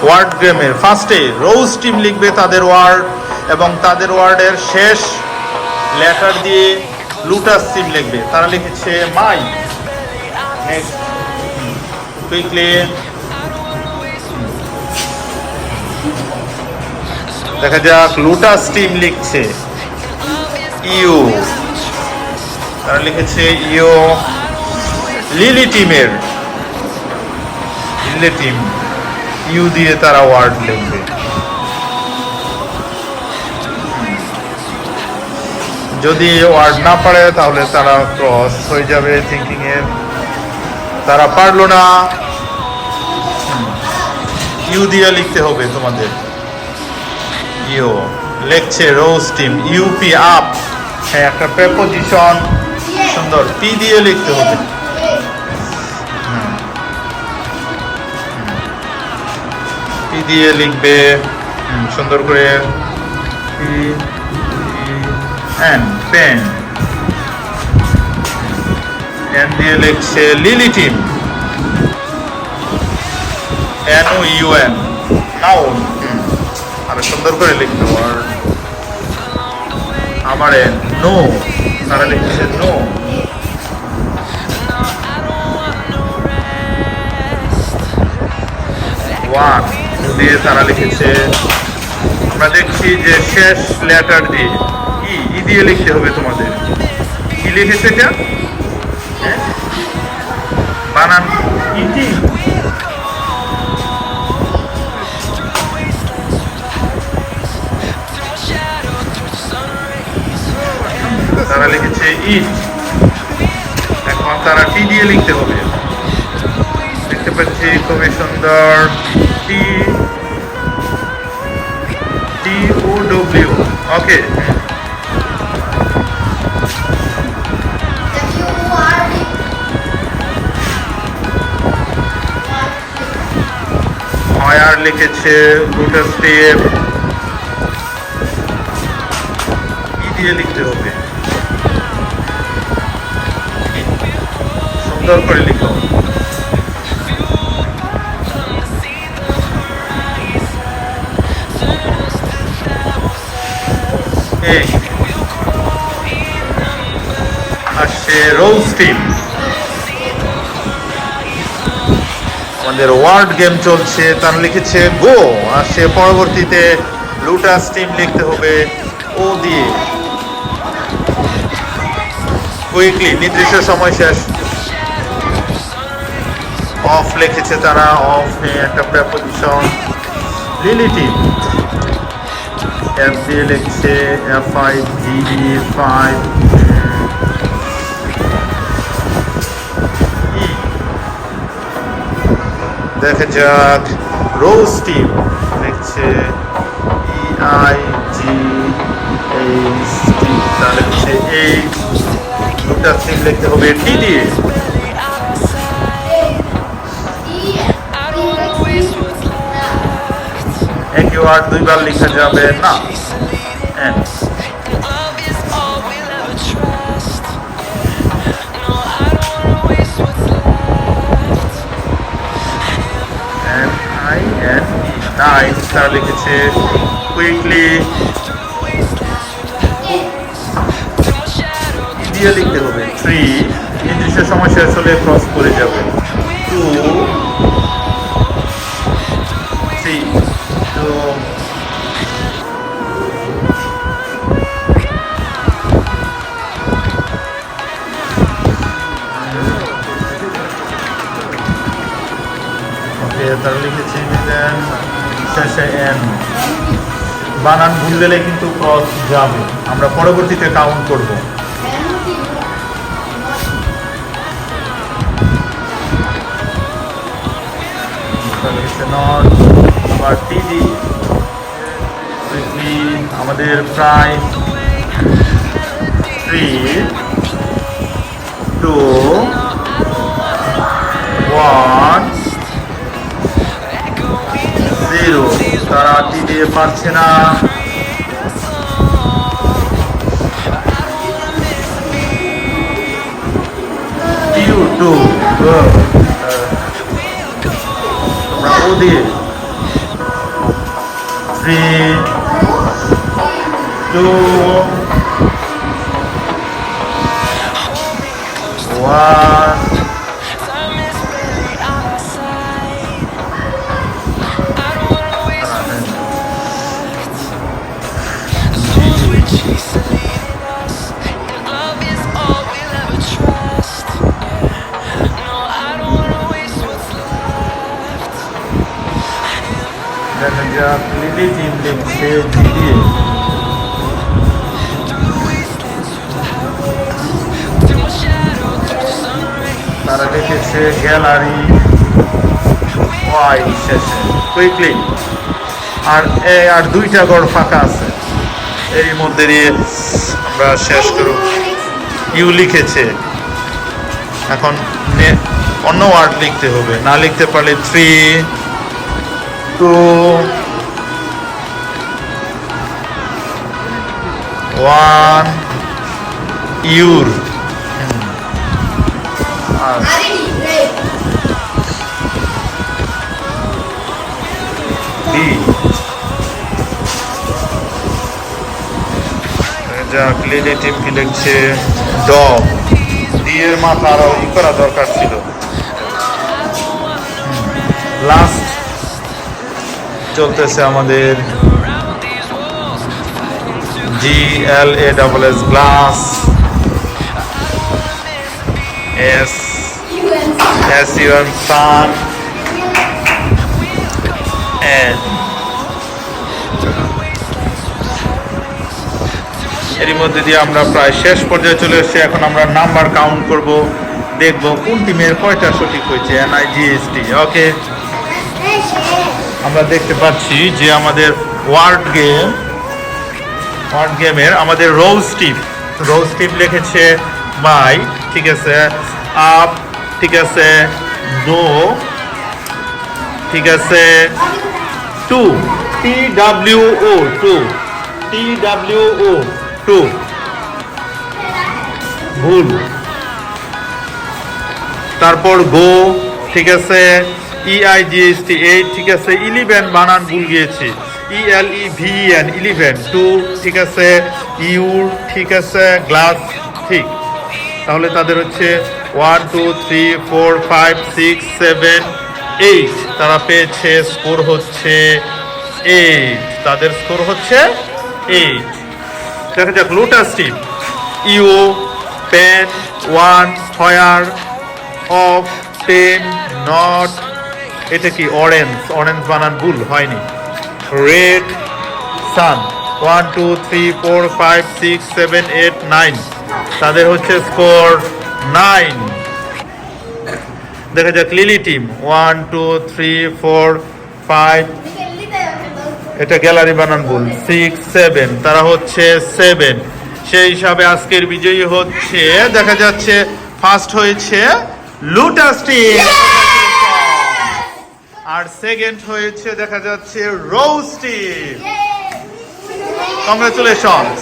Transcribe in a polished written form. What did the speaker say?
Word গেমের ফার্স্টে রোজ team লিখবে তাদের ওয়ার্ড এবং তাদের ওয়ার্ডের শেষ লেটার দিয়ে লুটাস টিম লিখবে। তারা লিখেছে মাই। নেক্সট কুইকলি দেখা যাক লুটাস টিম লিখছে ইউ। তারা লিখেছে ইউ। লিলি টিমের লিলি টিম ইউ দিয়ে তারা ওয়ার্ড লিখবে। যদি ওয়ার্ড না পারে তাহলে তারা ক্রস হয়ে যাবে থিঙ্কিং এর। তারা পারলো না, ইউ দিয়ে লিখতে হবে তোমাদের। ইউ লিখছে রোজ টিম ইউপি আপ। হ্যাঁ, একটা প্রেপোজিশন সুন্দর পি দিয়ে লিখতে হবে। পি দিয়ে লিখবে সুন্দর করে। P N pen. এন দিয়ে লিখছে লিলি টিম N O U N noun. আর সুন্দর করে লিখতে ওয়ার্ড আমার এন নো। তারা লিখছে নো। ওয়ান দিয়ে তারা লিখেছে। আমরা দেখছি যে শেষ লেটার দিয়ে ই দিয়ে লিখতে হবে তোমাদের। কি লিখেছে এটা? বানান ইটি। তারা লিখেছে ইট। এখন তারা টি দিয়ে লিখতে হবে। দেখতে পাচ্ছি খুবই সুন্দর টি টি ও ডব্লিউ। ওকে, আর লিখেছে লুটাস টিম ই দিয়ে লিখতে হবে। সুন্দর করে লিখো। আসছে রোজ টিম। আমাদের ওয়ার্ড গেম চলছে। তারা লিখেছে গো। আসছে পরবর্তীতে লুটাস টিম লিখতে হবে ও দিয়ে। কুইকলি, নির্দিষ্ট সময় শেষ। অফ লিখেছে তারা। অফ একটা প্রেপোজিশন। লিলি টিম এফ দিয়ে লিখছে এফ আই জি ফাইভ। দেখা যাক রোজ টিম লিখছে E I G H T. তাহলে লিখছে এইট। লুটাস টিম লিখতে হবে টি দিয়ে। একই ওয়ার্ড দুইবার লেখা যাবে না। নাইস। তারা লিখেছে কুইকলি দিয়ে লিখতে হবে থ্রি। নির্দিষ্ট সময় শেষ হলে ক্রস করে যাবে। Two three. তো তারা লিখেছে শেষে এন। বানান ভুল গেলে কিন্তু ক্রস যাবে। আমরা পরবর্তীতে কাউন্ট করব। আমাদের প্রায় 3 2 1 0। তারা টি দিয়ে পারছে না। তোমরা ও দিয়ে 3, 2, 1. দেখা যাক লিলি টিম লিখছে দিয়ে তারা লিখেছে গ্যালারি ওয়াই শেষে কুইকলি আর দুইটা গড় ফাঁকা আছে এর মধ্যে দিয়ে আমরা শেষ করব ইউ লিখেছে এখন অন্য ওয়ার্ড লিখতে হবে না লিখতে পারলে 3, 2, 1 ইউর লিলি টিম কি লিখছে ডগ দিয়ে মাথা আরো ই করা দরকার ছিল লাস্ট চলতেছে আমাদের GLASS গ্লাস SUN সান এর মধ্যে দিয়ে আমরা প্রায় শেষ পর্যায়ে চলে এসেছি এখন আমরা নাম্বার কাউন্ট করব দেখব কোন টিমের কয়টা সঠিক হয়েছে NIGST ওকে আমরা দেখতে পাচ্ছি যে আমাদের ওয়ার্ড গেমের আমাদের রোজ টিম লিখেছে বাই ঠিক আছে আপ ঠিক আছে নো ঠিক আছে টু TWO2 ভুল তারপর গো ঠিক আছে EIGST 8 ঠিক আছে 11 বানান ভুল গিয়েছি ELEVEN 11 2 ঠিক আছে ইউর ঠিক আছে গ্লাস ঠিক তাহলে তাদের হচ্ছে 1 2 3 4 5 6 7 8 তারা পেয়েছে স্কোর হচ্ছে 8 তাদের স্কোর হচ্ছে 8 দেখা যাক lotus team you pen 1 fire of 10 not এটা কি অরেঞ্জ বানান ভুল হয়নি রেড সান 1 2 3 4 5 6 7 8 9 তাদের হচ্ছে স্কোর 9 দেখা যাক লিলি টিম 1 2 3 4 5 এটা গ্যালারি বানান ভুল 6 7 তারা হচ্ছে 7 সেই হিসাবে আজকের বিজয়ী হচ্ছে দেখা যাচ্ছে ফার্স্ট হয়েছে লুটাস টিম আর সেকেন্ড হয়েছে দেখা যাচ্ছে রোজ টিম কংগ্রাচুলেশনস